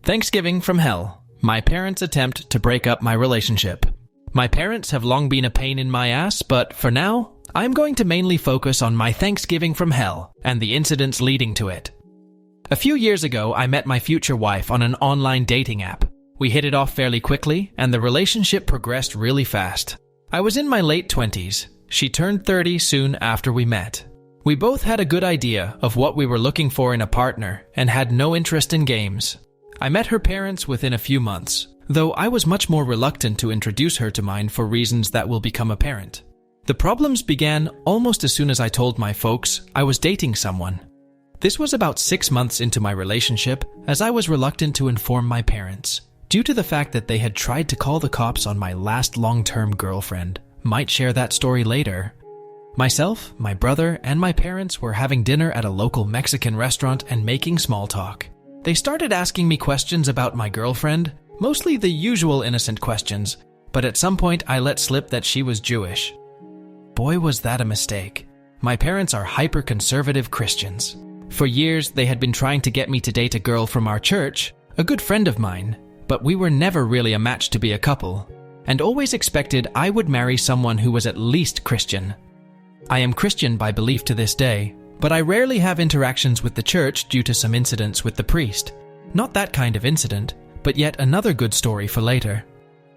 Thanksgiving from Hell. My parents' attempt to break up my relationship. My parents have long been a pain in my ass, but for now, I'm going to mainly focus on my Thanksgiving from Hell and the incidents leading to it. A few years ago, I met my future wife on an online dating app. We hit it off fairly quickly, and the relationship progressed really fast. I was in my late 20s. She turned 30 soon after we met. We both had a good idea of what we were looking for in a partner and had no interest in games. I met her parents within a few months, though I was much more reluctant to introduce her to mine for reasons that will become apparent. The problems began almost as soon as I told my folks I was dating someone. This was about 6 months into my relationship, as I was reluctant to inform my parents, due to the fact that they had tried to call the cops on my last long-term girlfriend. Might share that story later. Myself, my brother, and my parents were having dinner at a local Mexican restaurant and making small talk. They started asking me questions about my girlfriend, mostly the usual innocent questions, but at some point I let slip that she was Jewish. Boy, was that a mistake. My parents are hyper-conservative Christians. For years, they had been trying to get me to date a girl from our church, a good friend of mine, but we were never really a match to be a couple, and always expected I would marry someone who was at least Christian. I am Christian by belief to this day, but I rarely have interactions with the church due to some incidents with the priest. Not that kind of incident, but yet another good story for later.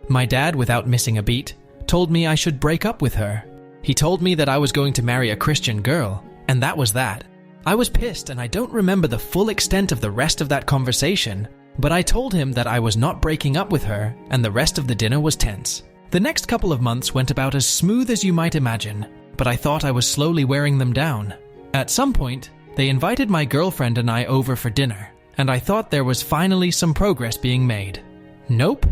My dad, without missing a beat, told me I should break up with her. He told me that I was going to marry a Christian girl, and that was that. I was pissed, and I don't remember the full extent of the rest of that conversation, but I told him that I was not breaking up with her, and the rest of the dinner was tense. The next couple of months went about as smooth as you might imagine, but I thought I was slowly wearing them down. At some point, they invited my girlfriend and I over for dinner, and I thought there was finally some progress being made. Nope.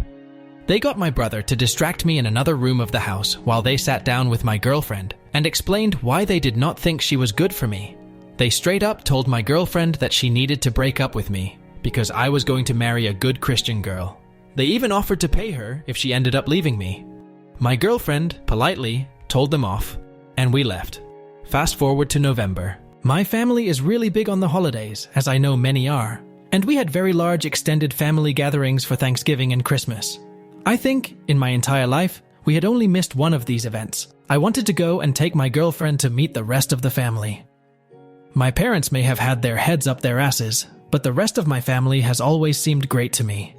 They got my brother to distract me in another room of the house while they sat down with my girlfriend and explained why they did not think she was good for me. They straight up told my girlfriend that she needed to break up with me because I was going to marry a good Christian girl. They even offered to pay her if she ended up leaving me. My girlfriend, politely, told them off, and we left. Fast forward to November. My family is really big on the holidays, as I know many are, and we had very large extended family gatherings for Thanksgiving and Christmas. I think, in my entire life, we had only missed one of these events. I wanted to go and take my girlfriend to meet the rest of the family. My parents may have had their heads up their asses, but the rest of my family has always seemed great to me.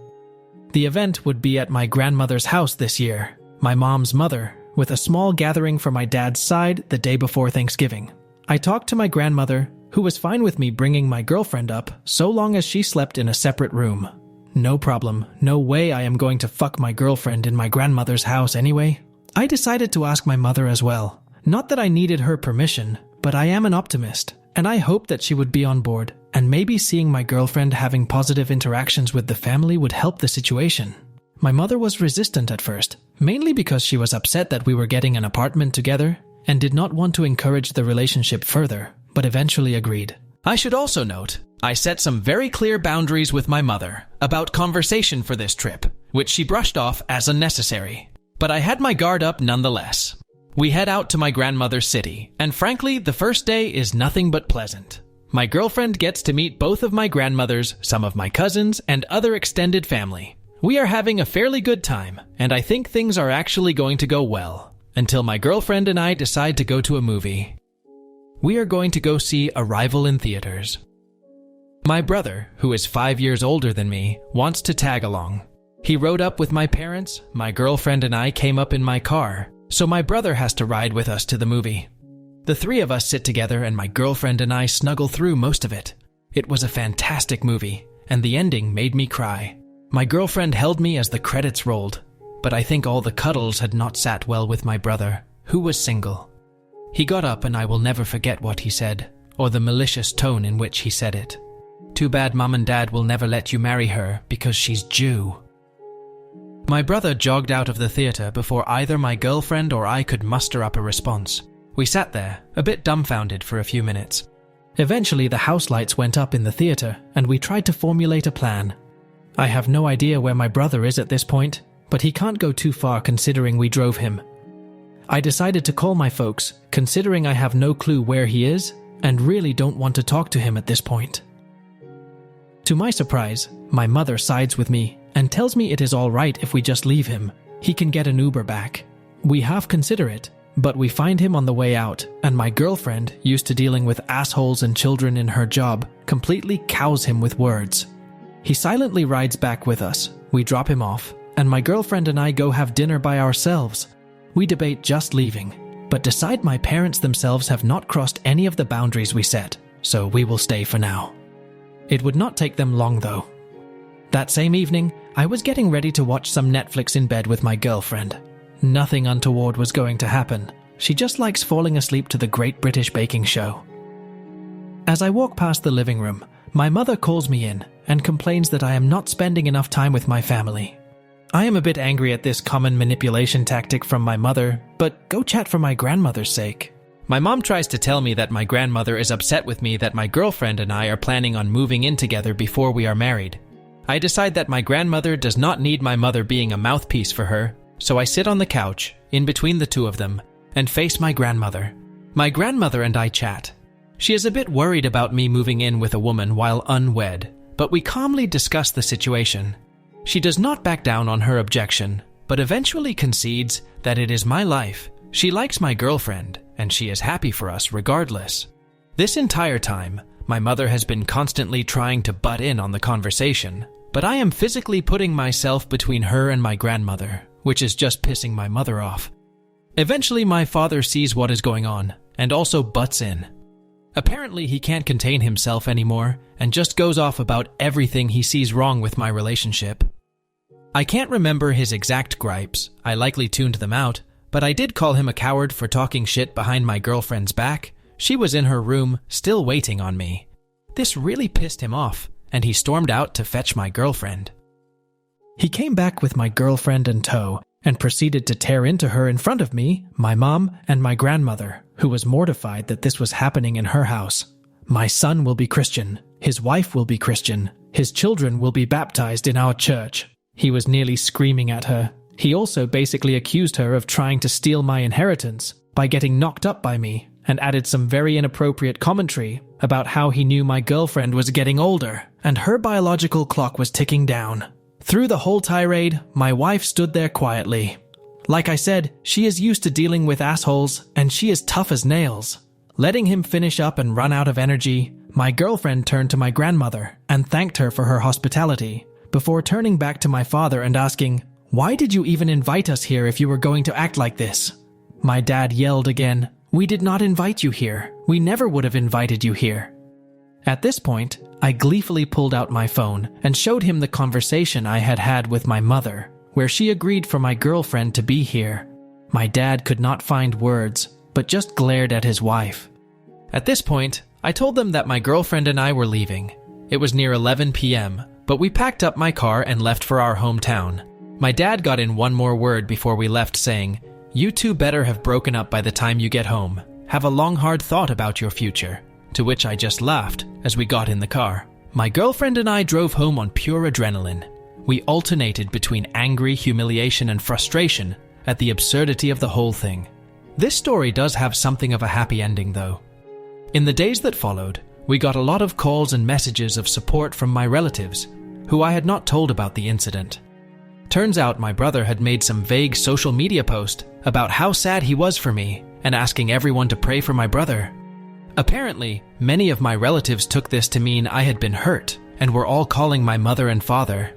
The event would be at my grandmother's house this year, my mom's mother, with a small gathering for my dad's side the day before Thanksgiving. I talked to my grandmother, who was fine with me bringing my girlfriend up so long as she slept in a separate room. No problem, no way I am going to fuck my girlfriend in my grandmother's house anyway. I decided to ask my mother as well. Not that I needed her permission, but I am an optimist, and I hoped that she would be on board, and maybe seeing my girlfriend having positive interactions with the family would help the situation. My mother was resistant at first, mainly because she was upset that we were getting an apartment together and did not want to encourage the relationship further, but eventually agreed. I should also note, I set some very clear boundaries with my mother about conversation for this trip, which she brushed off as unnecessary. But I had my guard up nonetheless. We head out to my grandmother's city, and frankly, the first day is nothing but pleasant. My girlfriend gets to meet both of my grandmothers, some of my cousins, and other extended family. We are having a fairly good time, and I think things are actually going to go well, until my girlfriend and I decide to go to a movie. We are going to go see Arrival in theaters. My brother, who is 5 years older than me, wants to tag along. He rode up with my parents, my girlfriend and I came up in my car, so my brother has to ride with us to the movie. The three of us sit together and my girlfriend and I snuggle through most of it. It was a fantastic movie, and the ending made me cry. My girlfriend held me as the credits rolled, but I think all the cuddles had not sat well with my brother, who was single. He got up and I will never forget what he said, or the malicious tone in which he said it. Too bad Mom and Dad will never let you marry her because she's Jew. My brother jogged out of the theater before either my girlfriend or I could muster up a response. We sat there, a bit dumbfounded for a few minutes. Eventually the house lights went up in the theater and we tried to formulate a plan. I have no idea where my brother is at this point, but he can't go too far considering we drove him. I decided to call my folks, considering I have no clue where he is and really don't want to talk to him at this point. To my surprise, My mother sides with me and tells me it is all right if we just leave him. He can get an Uber back. We half consider it, but we find him on the way out, and my girlfriend, used to dealing with assholes and children in her job, completely cows him with words. He silently rides back with us. We drop him off, and my girlfriend and I go have dinner by ourselves. We debate just leaving, but decide my parents themselves have not crossed any of the boundaries we set, so we will stay for now. It would not take them long though. That same evening, I was getting ready to watch some Netflix in bed with my girlfriend. Nothing untoward was going to happen. She just likes falling asleep to the Great British Baking Show. As I walk past the living room, my mother calls me in and complains that I am not spending enough time with my family. I am a bit angry at this common manipulation tactic from my mother, but go chat for my grandmother's sake. My mom tries to tell me that my grandmother is upset with me that my girlfriend and I are planning on moving in together before we are married. I decide that my grandmother does not need my mother being a mouthpiece for her, so I sit on the couch, in between the two of them, and face my grandmother. My grandmother and I chat. She is a bit worried about me moving in with a woman while unwed, but we calmly discuss the situation. She does not back down on her objection, but eventually concedes that it is my life. She likes my girlfriend, and she is happy for us regardless. This entire time, my mother has been constantly trying to butt in on the conversation, but I am physically putting myself between her and my grandmother, which is just pissing my mother off. Eventually, my father sees what is going on, and also butts in. Apparently, he can't contain himself anymore, and just goes off about everything he sees wrong with my relationship. I can't remember his exact gripes, I likely tuned them out, but I did call him a coward for talking shit behind my girlfriend's back. She was in her room, still waiting on me. This really pissed him off, and he stormed out to fetch my girlfriend. He came back with my girlfriend in tow, and proceeded to tear into her in front of me, my mom, and my grandmother, who was mortified that this was happening in her house. My son will be Christian, his wife will be Christian, his children will be baptized in our church. He was nearly screaming at her. He also basically accused her of trying to steal my inheritance by getting knocked up by me, and added some very inappropriate commentary about how he knew my girlfriend was getting older, and her biological clock was ticking down. Through the whole tirade, my wife stood there quietly. Like I said, she is used to dealing with assholes, and she is tough as nails. Letting him finish up and run out of energy, my girlfriend turned to my grandmother and thanked her for her hospitality, before turning back to my father and asking, "Why did you even invite us here if you were going to act like this?" My dad yelled again, "We did not invite you here. We never would have invited you here." At this point, I gleefully pulled out my phone and showed him the conversation I had had with my mother, where she agreed for my girlfriend to be here. My dad could not find words, but just glared at his wife. At this point, I told them that my girlfriend and I were leaving. It was near 11 p.m., but we packed up my car and left for our hometown. My dad got in one more word before we left, saying, "You two better have broken up by the time you get home. Have a long, hard thought about your future." To which I just laughed as we got in the car. My girlfriend and I drove home on pure adrenaline. We alternated between angry humiliation and frustration at the absurdity of the whole thing. This story does have something of a happy ending, though. In the days that followed, we got a lot of calls and messages of support from my relatives, who I had not told about the incident. Turns out my brother had made some vague social media post about how sad he was for me and asking everyone to pray for my brother. Apparently, many of my relatives took this to mean I had been hurt and were all calling my mother and father.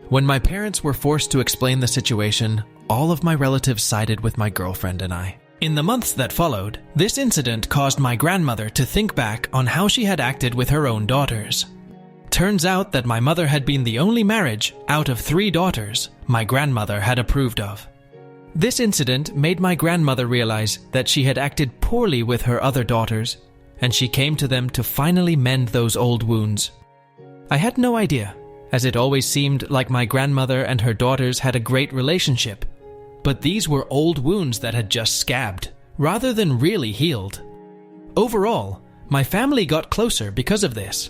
When my parents were forced to explain the situation, all of my relatives sided with my girlfriend and I. In the months that followed, this incident caused my grandmother to think back on how she had acted with her own daughters. Turns out that my mother had been the only marriage out of 3 daughters my grandmother had approved of. This incident made my grandmother realize that she had acted poorly with her other daughters, and she came to them to finally mend those old wounds. I had no idea, as it always seemed like my grandmother and her daughters had a great relationship, but these were old wounds that had just scabbed, rather than really healed. Overall, my family got closer because of this.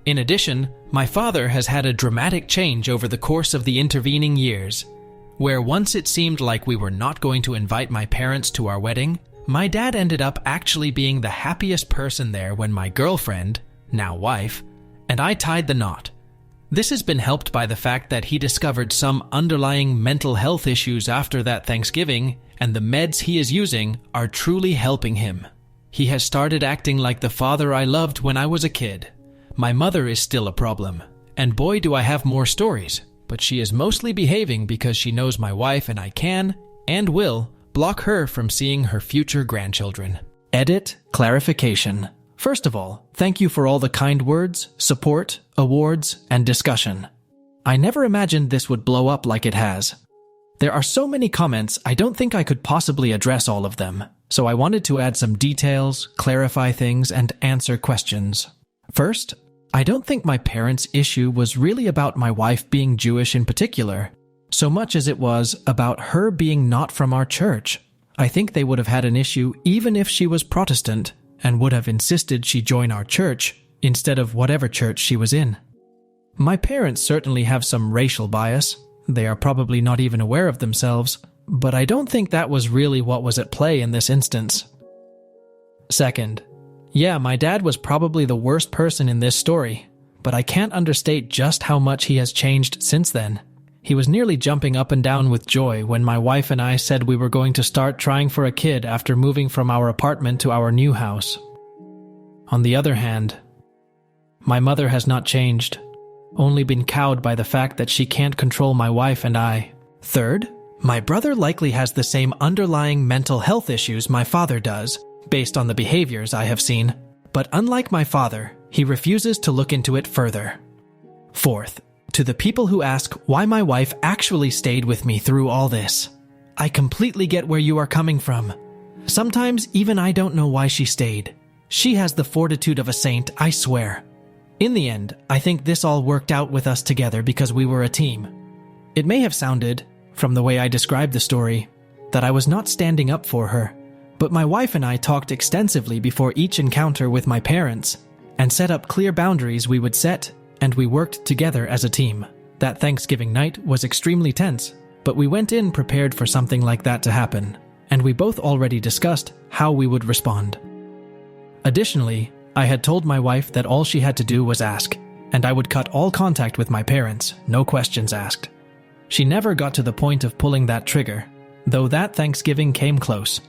In addition, my father has had a dramatic change over the course of the intervening years, where once it seemed like we were not going to invite my parents to our wedding, my dad ended up actually being the happiest person there when my girlfriend, now wife, and I tied the knot. This has been helped by the fact that he discovered some underlying mental health issues after that Thanksgiving, and the meds he is using are truly helping him. He has started acting like the father I loved when I was a kid. My mother is still a problem, and boy do I have more stories, but she is mostly behaving because she knows my wife and I can, and will, block her from seeing her future grandchildren. Edit clarification. First of all, thank you for all the kind words, support, awards, and discussion. I never imagined this would blow up like it has. There are so many comments, I don't think I could possibly address all of them, so I wanted to add some details, clarify things, and answer questions. First, I don't think my parents' issue was really about my wife being Jewish in particular, so much as it was about her being not from our church. I think they would have had an issue even if she was Protestant, and would have insisted she join our church instead of whatever church she was in. My parents certainly have some racial bias. They are probably not even aware of themselves, but I don't think that was really what was at play in this instance. Second, yeah, my dad was probably the worst person in this story, but I can't understate just how much he has changed since then. He was nearly jumping up and down with joy when my wife and I said we were going to start trying for a kid after moving from our apartment to our new house. On the other hand, my mother has not changed, only been cowed by the fact that she can't control my wife and I. Third, my brother likely has the same underlying mental health issues my father does, based on the behaviors I have seen, but unlike my father, he refuses to look into it further. Fourth, to the people who ask why my wife actually stayed with me through all this, I completely get where you are coming from. Sometimes even I don't know why she stayed. She has the fortitude of a saint, I swear. In the end, I think this all worked out with us together because we were a team. It may have sounded, from the way I described the story, that I was not standing up for her, but my wife and I talked extensively before each encounter with my parents, and set up clear boundaries we would set, and we worked together as a team. That Thanksgiving night was extremely tense, but we went in prepared for something like that to happen, and we both already discussed how we would respond. Additionally, I had told my wife that all she had to do was ask, and I would cut all contact with my parents, no questions asked. She never got to the point of pulling that trigger, though that Thanksgiving came close.